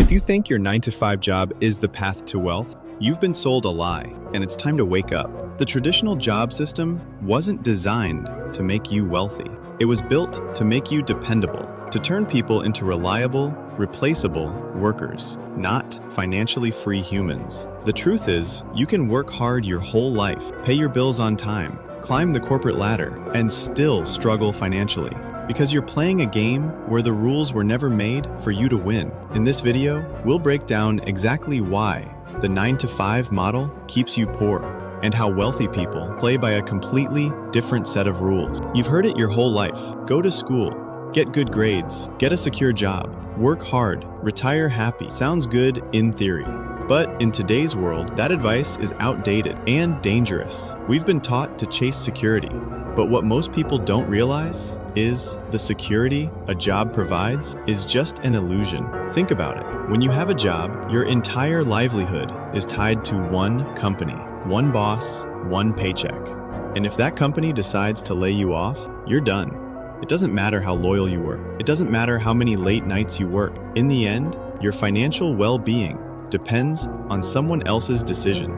If you think your 9 to 5 job is the path to wealth, you've been sold a lie, and it's time to wake up. The traditional job system wasn't designed to make you wealthy. It was built to make you dependable, to turn people into reliable, replaceable workers, not financially free humans. The truth is, you can work hard your whole life, pay your bills on time, climb the corporate ladder, and still struggle financially. Because you're playing a game where the rules were never made for you to win. In this video, we'll break down exactly why the 9 to 5 model keeps you poor, and how wealthy people play by a completely different set of rules. You've heard it your whole life. Go to school, get good grades, get a secure job, work hard, retire happy. Sounds good in theory. But in today's world, that advice is outdated and dangerous. We've been taught to chase security, but what most people don't realize is the security a job provides is just an illusion. Think about it. When you have a job, your entire livelihood is tied to one company, one boss, one paycheck. And if that company decides to lay you off, you're done. It doesn't matter how loyal you were. It doesn't matter how many late nights you work. In the end, your financial well-being depends on someone else's decision.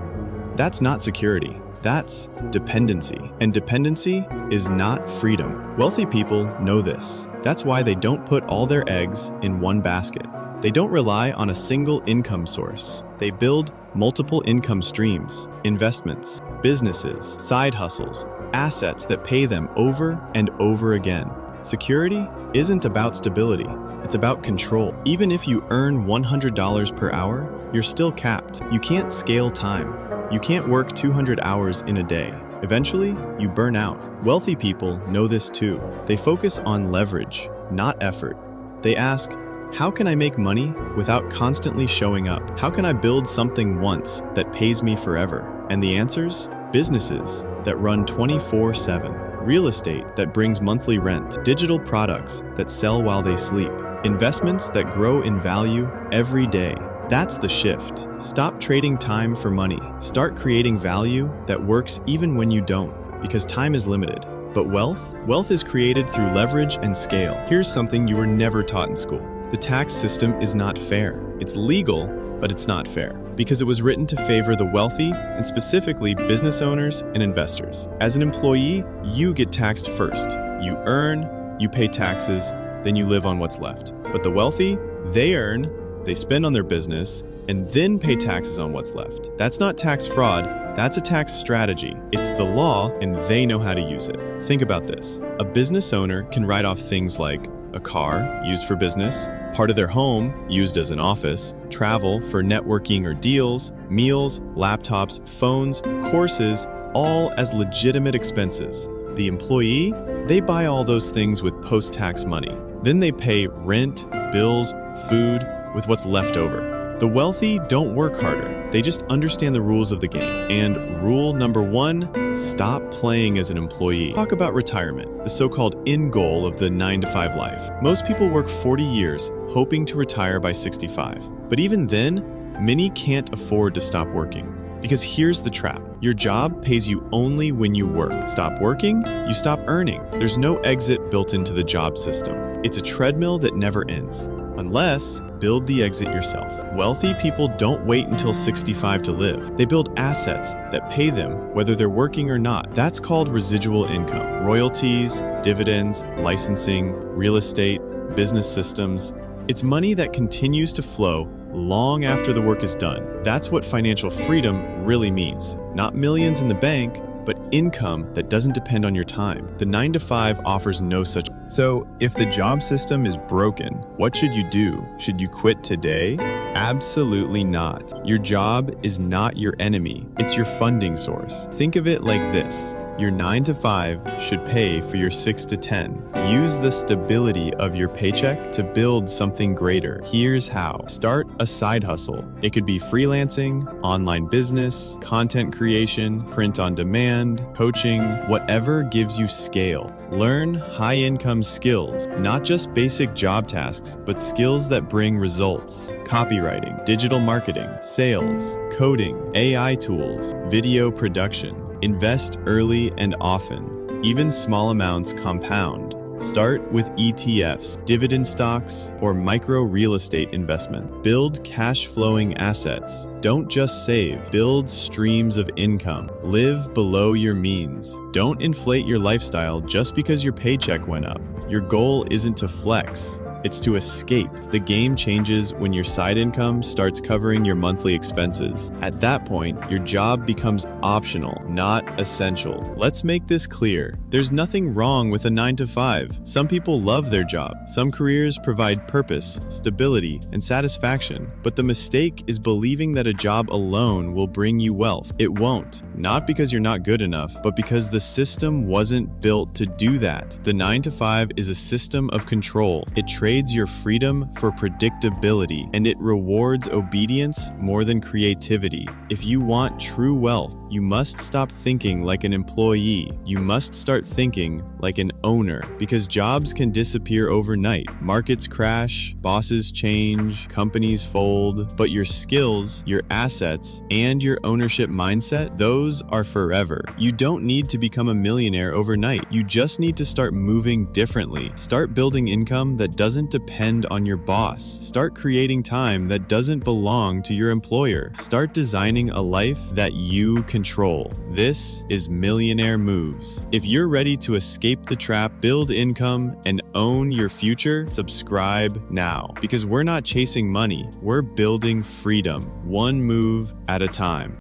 That's not security. That's dependency. And dependency is not freedom. Wealthy people know this. That's why they don't put all their eggs in one basket. They don't rely on a single income source. They build multiple income streams, investments, businesses, side hustles, assets that pay them over and over again. Security isn't about stability. It's about control. Even if you earn $100 per hour, you're still capped. You can't scale time. You can't work 200 hours in a day. Eventually, you burn out. Wealthy people know this too. They focus on leverage, not effort. They ask, how can I make money without constantly showing up? How can I build something once that pays me forever? And the answers? Businesses that run 24/7. Real estate that brings monthly rent. Digital products that sell while they sleep. Investments that grow in value every day. That's the shift. Stop trading time for money. Start creating value that works even when you don't, because time is limited. But wealth is created through leverage and scale. Here's something you were never taught in school. The tax system is not fair. It's legal, but it's not fair, because it was written to favor the wealthy and specifically business owners and investors. As an employee, you get taxed first. You earn, you pay taxes, then you live on what's left. But the wealthy, they earn, they spend on their business, and then pay taxes on what's left. That's not tax fraud, that's a tax strategy. It's the law, and they know how to use it. Think about this. A business owner can write off things like a car used for business, part of their home used as an office, travel for networking or deals, meals, laptops, phones, courses, all as legitimate expenses. The employee, they buy all those things with post-tax money. Then they pay rent, bills, food with what's left over. The wealthy don't work harder. They just understand the rules of the game. And rule number 1, stop playing as an employee. Talk about retirement, the so-called end goal of the 9 to 5 life. Most people work 40 years hoping to retire by 65. But even then, many can't afford to stop working. Because here's the trap. Your job pays you only when you work. Stop working, you stop earning. There's no exit built into the job system. It's a treadmill that never ends. Unless, build the exit yourself. Wealthy people don't wait until 65 to live. They build assets that pay them whether they're working or not. That's called residual income. Royalties, dividends, licensing, real estate, business systems. It's money that continues to flow long after the work is done. That's what financial freedom really means. Not millions in the bank, but income that doesn't depend on your time. The 9 to 5 offers no such. So, if the job system is broken, what should you do? Should you quit today? Absolutely not. Your job is not your enemy. It's your funding source. Think of it like this. Your 9 to 5 should pay for your 6 to 10. Use the stability of your paycheck to build something greater. Here's how. Start a side hustle. It could be freelancing, online business, content creation, print on demand, coaching, whatever gives you scale. Learn high-income skills, not just basic job tasks, but skills that bring results. Copywriting, digital marketing, sales, coding, AI tools, video production. Invest early and often. Even small amounts compound. Start with ETFs, dividend stocks, or micro real estate investment. Build cash flowing assets. Don't just save, build streams of income. Live below your means. Don't inflate your lifestyle just because your paycheck went up. Your goal isn't to flex. It's to escape. The game changes when your side income starts covering your monthly expenses. At that point, your job becomes optional, not essential. Let's make this clear. There's nothing wrong with a 9-to-5. Some people love their job. Some careers provide purpose, stability, and satisfaction. But the mistake is believing that a job alone will bring you wealth. It won't. Not because you're not good enough, but because the system wasn't built to do that. The 9-to-5 is a system of control. It trades your freedom for predictability, and it rewards obedience more than creativity. If you want true wealth, you must stop thinking like an employee. You must start thinking like an owner, because jobs can disappear overnight. Markets crash, bosses change, companies fold, but your skills, your assets, and your ownership mindset, those are forever. You don't need to become a millionaire overnight. You just need to start moving differently. Start building income that doesn't depend on your boss. Start creating time that doesn't belong to your employer. Start designing a life that you control. This is Millionaire Moves. If you're ready to escape the trap, build income, and own your future, subscribe now. Because we're not chasing money, we're building freedom, one move at a time.